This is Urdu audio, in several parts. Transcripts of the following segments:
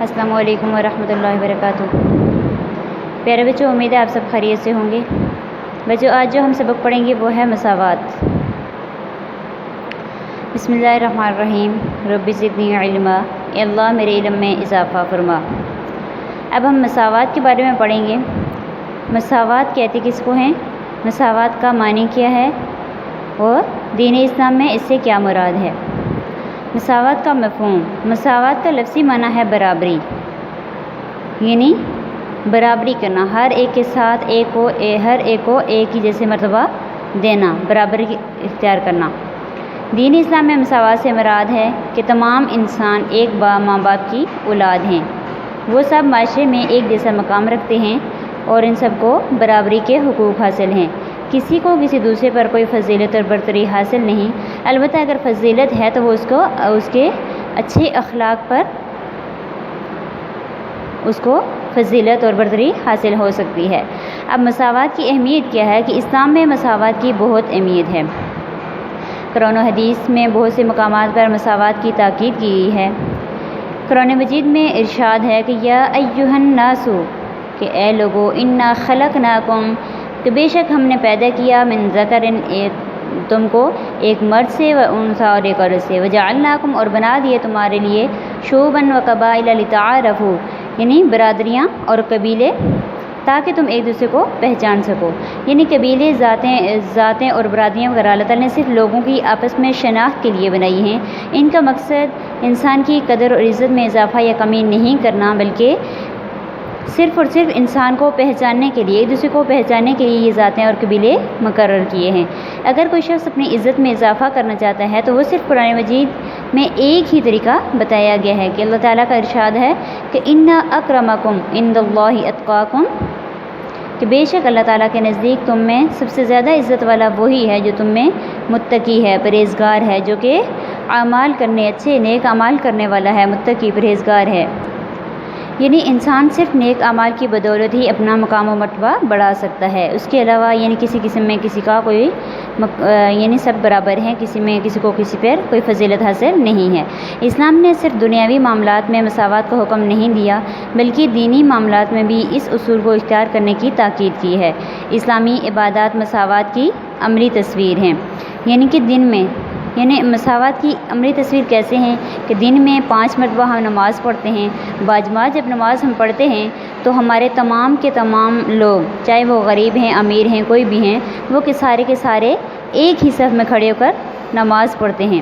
السلام علیکم ورحمۃ اللہ وبرکاتہ۔ پیارے بچوں، امید ہے آپ سب خیریت سے ہوں گے۔ بچوں، آج جو ہم سبق پڑھیں گے وہ ہے مساوات۔ بسم اللہ الرحمن الرحیم۔ رب زدنی علما، اے اللہ میرے علم میں اضافہ فرما۔ اب ہم مساوات کے بارے میں پڑھیں گے۔ مساوات کہتے کس کو ہیں، مساوات کا معنی کیا ہے اور دین اسلام میں اس سے کیا مراد ہے۔ مساوات کا مفہوم، مساوات کا لفظی معنی ہے برابری، یعنی برابری کرنا، ہر ایک کے ساتھ ہر ایک کو ایک ہی جیسے مرتبہ دینا، برابری اختیار کرنا۔ دین اسلام میں مساوات سے مراد ہے کہ تمام انسان ایک ماں باپ کی اولاد ہیں، وہ سب معاشرے میں ایک جیسا مقام رکھتے ہیں اور ان سب کو برابری کے حقوق حاصل ہیں۔ کسی کو کسی دوسرے پر کوئی فضیلت اور برتری حاصل نہیں، البتہ اگر فضیلت ہے تو وہ اس کے اچھے اخلاق پر اس کو فضیلت اور برتری حاصل ہو سکتی ہے۔ اب مساوات کی اہمیت کیا ہے کہ اسلام میں مساوات کی بہت اہمیت ہے۔ قرآن و حدیث میں بہت سے مقامات پر مساوات کی تاکید کی گئی ہے۔ قرآن مجید میں ارشاد ہے کہ یا ایھا الناس، کہ اے لوگو، انا خلقناکم، کہ بے شک ہم نے پیدا کیا، من ذکر، تم کو ایک مرد سے، و انثی، اور ایک عورت سے، وجعلناکم، اور بنا دیے تمہارے لیے، شعوبا و قبائل لتعارفوا، یعنی برادریاں اور قبیلے، تاکہ تم ایک دوسرے کو پہچان سکو۔ یعنی قبیلے، ذاتیں اور برادریاں وغیرہ اللہ تعالیٰ نے صرف لوگوں کی آپس میں شناخت کے لیے بنائی ہیں۔ ان کا مقصد انسان کی قدر اور عزت میں اضافہ یا کمی نہیں کرنا، بلکہ صرف اور صرف انسان کو پہچاننے کے لیے، ایک دوسرے کو پہچاننے کے لیے یہ ذاتیں اور قبیلے مقرر کیے ہیں۔ اگر کوئی شخص اپنی عزت میں اضافہ کرنا چاہتا ہے تو وہ صرف قرآن مجید میں ایک ہی طریقہ بتایا گیا ہے کہ اللہ تعالیٰ کا ارشاد ہے کہ ان اکرمکم عند اللہ اتقاکم، کہ بے شک اللہ تعالیٰ کے نزدیک تم میں سب سے زیادہ عزت والا وہی ہے جو تم میں متقی ہے، پرہیزگار ہے، جو کہ اچھے نیک اعمال کرنے والا ہے، متقی پرہیزگار ہے۔ یعنی انسان صرف نیک اعمال کی بدولت ہی اپنا مقام و مرتبہ بڑھا سکتا ہے، اس کے علاوہ یعنی کسی قسم میں کسی کا کوئی یعنی سب برابر ہیں، کسی کو کسی پر کوئی فضیلت حاصل نہیں ہے۔ اسلام نے صرف دنیاوی معاملات میں مساوات کا حکم نہیں دیا، بلکہ دینی معاملات میں بھی اس اصول کو اختیار کرنے کی تاکید کی ہے۔ اسلامی عبادات مساوات کی عملی تصویر ہیں، یعنی مساوات کی عملی تصویر کیسے ہیں کہ دن میں 5 مرتبہ ہم نماز پڑھتے ہیں، باجماعت جب نماز ہم پڑھتے ہیں تو ہمارے تمام کے تمام لوگ، چاہے وہ غریب ہیں، امیر ہیں، کوئی بھی ہیں، وہ کے سارے ایک ہی صف میں کھڑے ہو کر نماز پڑھتے ہیں۔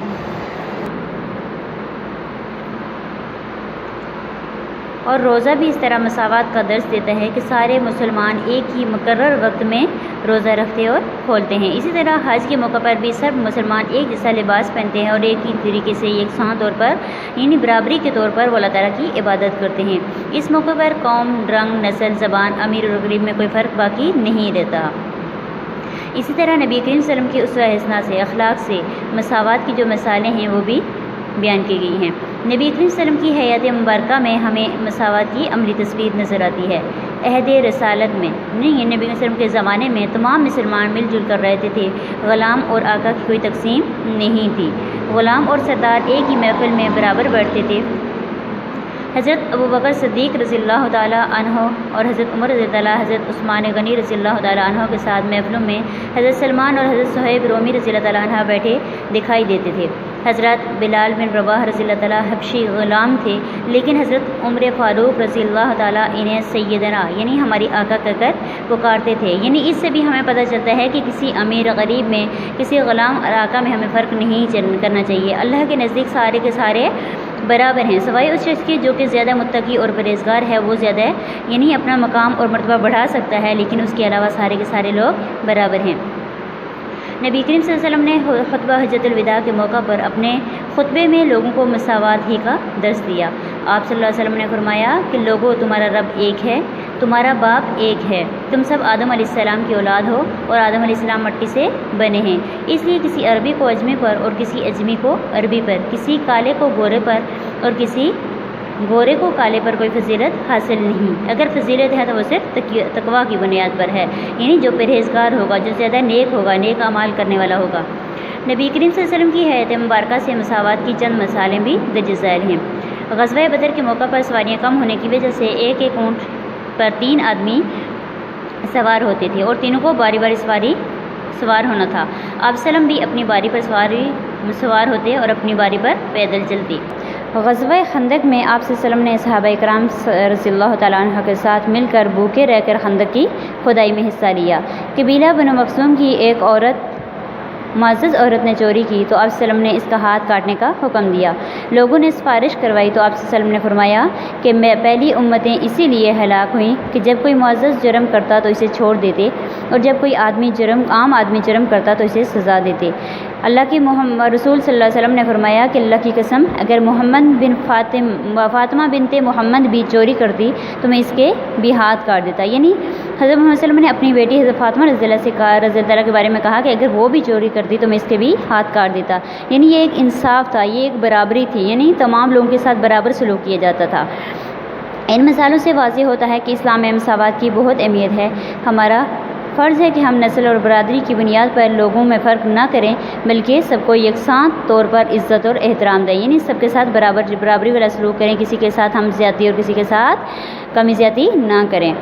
اور روزہ بھی اس طرح مساوات کا درس دیتا ہے کہ سارے مسلمان ایک ہی مقرر وقت میں روزہ رکھتے اور کھولتے ہیں۔ اسی طرح حج کے موقع پر بھی سب مسلمان ایک جیسا لباس پہنتے ہیں اور ایک ہی طریقے سے یکساں طور پر یعنی برابری کے طور پر وہ اللہ تعالیٰ کی عبادت کرتے ہیں۔ اس موقع پر قوم، رنگ، نسل، زبان، امیر اور غریب میں کوئی فرق باقی نہیں رہتا۔ اسی طرح نبی کریم صلی اللہ علیہ وسلم کی اسوہ حسنہ سے، اخلاق سے مساوات کی جو مثالیں ہیں وہ بھی بیان کی گئی ہیں۔ نبی کریم صلی اللہ علیہ وسلم کی حیات مبارکہ میں ہمیں مساوات کی عملی تصویر نظر آتی ہے۔ عہد رسالت میں نبی صلی اللہ علیہ وسلم کے زمانے میں تمام مسلمان مل جل کر رہتے تھے، غلام اور آقا کی کوئی تقسیم نہیں تھی، غلام اور سردار ایک ہی محفل میں برابر بیٹھتے تھے۔ حضرت ابوبکر صدیق رضی اللہ تعالیٰ عنہ اور حضرت عمر رضی اللہ، حضرت عثمان غنی رضی اللہ تعالیٰ عنہ کے ساتھ محفلوں میں حضرت سلمان اور حضرت صہیب رومی رضی اللہ تعالیٰ عنہ بیٹھے دکھائی دیتے تھے۔ حضرت بلال بن رباح رضی اللہ تعالیٰ حبشی غلام تھے، لیکن حضرت عمر فاروق رضی اللہ تعالیٰ انہیں سیدنا یعنی ہماری آقا کہہ کر پکارتے تھے۔ یعنی اس سے بھی ہمیں پتہ چلتا ہے کہ کسی امیر غریب میں، کسی غلام اور آقا میں ہمیں فرق نہیں کرنا چاہیے۔ اللہ کے نزدیک سارے کے سارے برابر ہیں، سوائے اس شخص کے جو کہ زیادہ متقی اور پرہیزگار ہے، وہ زیادہ یعنی اپنا مقام اور مرتبہ بڑھا سکتا ہے، لیکن اس کے علاوہ سارے کے سارے لوگ برابر ہیں۔ نبی کریم صلی اللہ علیہ وسلم نے خطبہ حجۃ الوداع کے موقع پر اپنے خطبے میں لوگوں کو مساوات ہی کا درس دیا۔ آپ صلی اللہ علیہ وسلم نے فرمایا کہ لوگو، تمہارا رب ایک ہے، تمہارا باپ ایک ہے، تم سب آدم علیہ السلام کی اولاد ہو اور آدم علیہ السلام مٹی سے بنے ہیں، اس لیے کسی عربی کو اجمی پر اور کسی اجمی کو عربی پر، کسی کالے کو گورے پر اور کسی گورے کو کالے پر کوئی فضیلت حاصل نہیں۔ اگر فضیلت ہے تو وہ صرف تقویٰ کی بنیاد پر ہے، یعنی جو پرہیزگار ہوگا، جو زیادہ نیک ہوگا، نیک اعمال کرنے والا ہوگا۔ نبی کریم صلی اللہ علیہ وسلم کی حیات مبارکہ سے مساوات کی چند مثالیں بھی درج ذیل ہیں۔ غزوہ بدر کے موقع پر سواریاں کم ہونے کی وجہ سے ایک ایک اونٹ پر 3 آدمی سوار ہوتے تھے اور تینوں کو باری باری سوار ہونا تھا۔ آپ سلم بھی اپنی باری پر سوار ہوتے اور اپنی باری پر پیدل چلتی۔ غزوہ خندق میں آپ صلی اللہ علیہ وسلم نے صحابہ اکرام رضی اللہ تعالیٰ عنہ کے ساتھ مل کر بھوکے رہ کر خندق کی کھدائی میں حصہ لیا۔ قبیلہ بنو مخزوم کی ایک معزز عورت نے چوری کی تو آپ صلی اللہ علیہ وسلم نے اس کا ہاتھ کاٹنے کا حکم دیا۔ لوگوں نے سفارش کروائی تو آپ صلی اللہ علیہ وسلم نے فرمایا کہ پہلی امتیں اسی لیے ہلاک ہوئیں کہ جب کوئی معزز جرم کرتا تو اسے چھوڑ دیتے اور جب کوئی عام آدمی جرم کرتا تو اسے سزا دیتے۔ اللہ کی رسول صلی اللہ علیہ وسلم نے فرمایا کہ اللہ کی قسم اگر فاطمہ بنت محمد بھی چوری کرتی تو میں اس کے بھی ہاتھ کاٹ دیتا۔ یعنی حضرت محمد صلی اللہ علیہ وسلم نے اپنی بیٹی حضرت فاطمہ رضی اللہ کے بارے میں کہا کہ اگر وہ بھی چوری کرتی تو میں اس کے بھی ہاتھ کاٹ دیتا۔ یعنی یہ ایک انصاف تھا، یہ ایک برابری تھی، یعنی تمام لوگوں کے ساتھ برابر سلوک کیا جاتا تھا۔ ان مثالوں سے واضح ہوتا ہے کہ اسلام میں مساوات کی بہت اہمیت ہے۔ ہمارا فرض ہے کہ ہم نسل اور برادری کی بنیاد پر لوگوں میں فرق نہ کریں بلکہ سب کو یکساں طور پر عزت اور احترام دیں، یعنی سب کے ساتھ برابری والا سلوک کریں، کسی کے ساتھ ہم زیادتی اور کسی کے ساتھ کمی زیادتی نہ کریں۔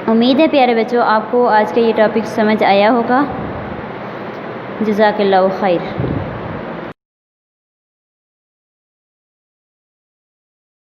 امید ہے پیارے بچوں آپ کو آج کا یہ ٹاپک سمجھ آیا ہوگا۔ جزاک اللہ خیر۔